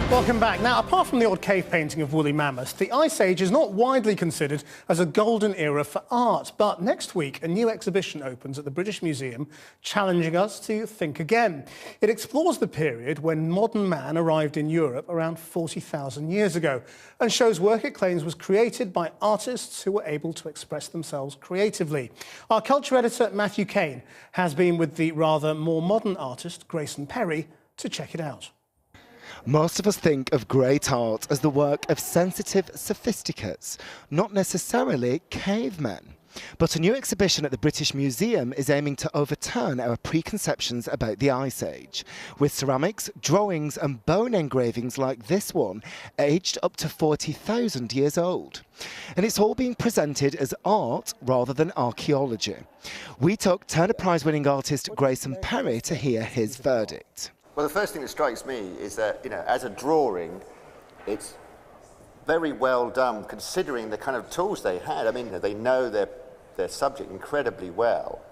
Welcome back. Now, apart from the odd cave painting of woolly mammoths, the Ice Age is not widely considered as a golden era for art. But next week, a new exhibition opens at the British Museum, challenging us to think again. It explores the period when modern man arrived in Europe around 40,000 years ago and shows work it claims was created by artists who were able to express themselves creatively. Our culture editor, Matthew Kane, has been with the rather more modern artist, Grayson Perry, to check it out. Most of us think of great art as the work of sensitive sophisticates, not necessarily cavemen. But a new exhibition at the British Museum is aiming to overturn our preconceptions about the Ice Age, with ceramics, drawings and bone engravings like this one, aged up to 40,000 years old. And it's all being presented as art rather than archaeology. We took Turner Prize-winning artist Grayson Perry to hear his verdict. Well, the first thing that strikes me is that, as a drawing, it's very well done, considering the kind of tools they had. I mean, they know their subject incredibly well,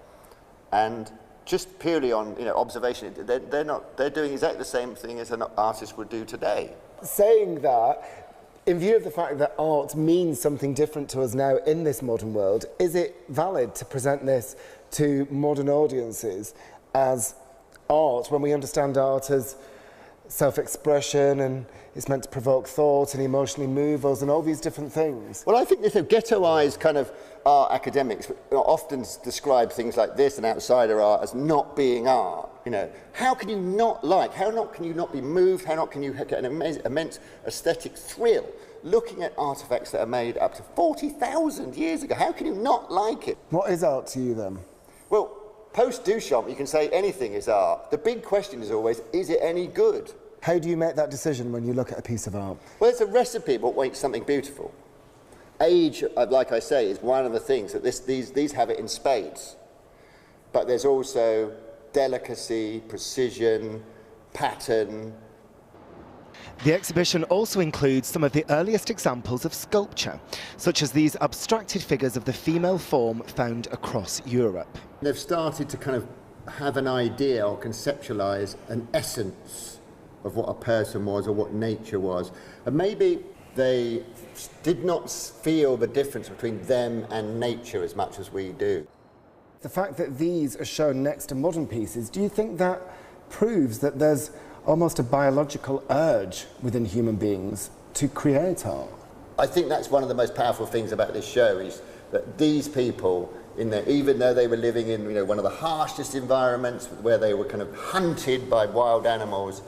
and just purely on observation, they're doing exactly the same thing as an artist would do today. Saying that, in view of the fact that art means something different to us now in this modern world, is it valid to present this to modern audiences as art, when we understand art as self-expression and it's meant to provoke thought and emotionally move us and all these different things? Well, I think this ghettoised kind of art academics often describe things like this and outsider art as not being art. How can you not like, can you not be moved, how not can you get an immense aesthetic thrill looking at artefacts that are made up to 40,000 years ago? How can you not like it? What is art to you then? Well, post-Duchamp, you can say anything is art. The big question is always, is it any good? How do you make that decision when you look at a piece of art? Well, it's a recipe of what makes something beautiful. Age, like I say, is one of the things that these have it in spades. But there's also delicacy, precision, pattern. The exhibition also includes some of the earliest examples of sculpture, such as these abstracted figures of the female form found across Europe. They've started to kind of have an idea or conceptualise an essence of what a person was or what nature was. And maybe they did not feel the difference between them and nature as much as we do. The fact that these are shown next to modern pieces, do you think that proves that there's almost a biological urge within human beings to create art? I think that's one of the most powerful things about this show, is that these people, even though they were living in one of the harshest environments where they were kind of hunted by wild animals,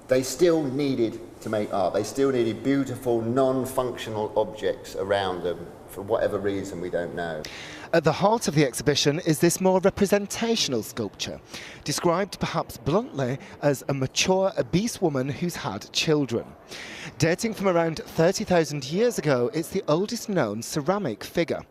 they still needed to make art. They still needed beautiful, non-functional objects around them for whatever reason we don't know. At the heart of the exhibition is this more representational sculpture, described perhaps bluntly as a mature, obese woman who's had children. Dating from around 30,000 years ago, it's the oldest known ceramic figure.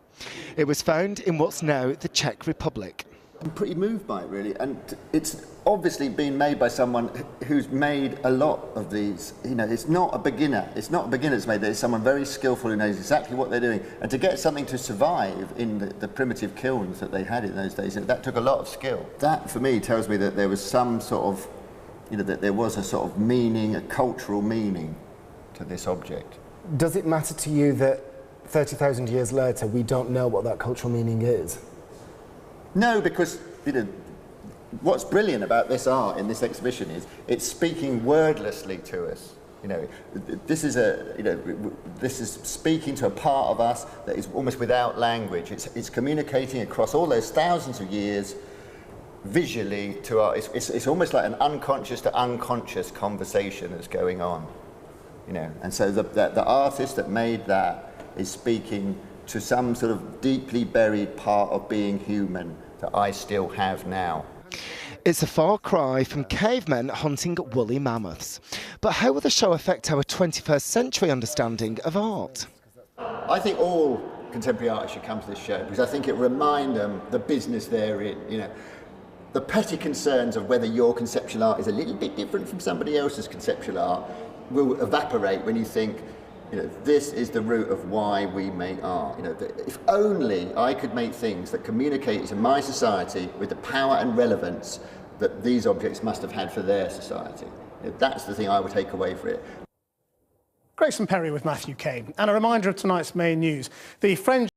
It was found in what's now the Czech Republic. I'm pretty moved by it, really, and it's obviously been made by someone who's made a lot of these. It's not a beginner. It's not a beginner that's made it. It's someone very skillful who knows exactly what they're doing. And to get something to survive in the primitive kilns that they had in those days, that took a lot of skill. That, for me, tells me that there was some sort of, that there was a sort of meaning, a cultural meaning to this object. Does it matter to you that 30,000 years later we don't know what that cultural meaning is? No, because what's brilliant about this art in this exhibition is it's speaking wordlessly to us. This is speaking to a part of us that is almost without language. It's communicating across all those thousands of years visually to our. It's almost like an unconscious to unconscious conversation that's going on. And so the artist that made that is speaking to some sort of deeply buried part of being human that I still have now. It's a far cry from cavemen hunting woolly mammoths. But how will the show affect our 21st century understanding of art? I think all contemporary artists should come to this show because I think it reminds them the business they're in. The petty concerns of whether your conceptual art is a little bit different from somebody else's conceptual art will evaporate when you think, this is the root of why we make art. If only I could make things that communicate to my society with the power and relevance that these objects must have had for their society. That's the thing I would take away from it. Grayson Perry with Matthew Kane. And a reminder of tonight's main news. The French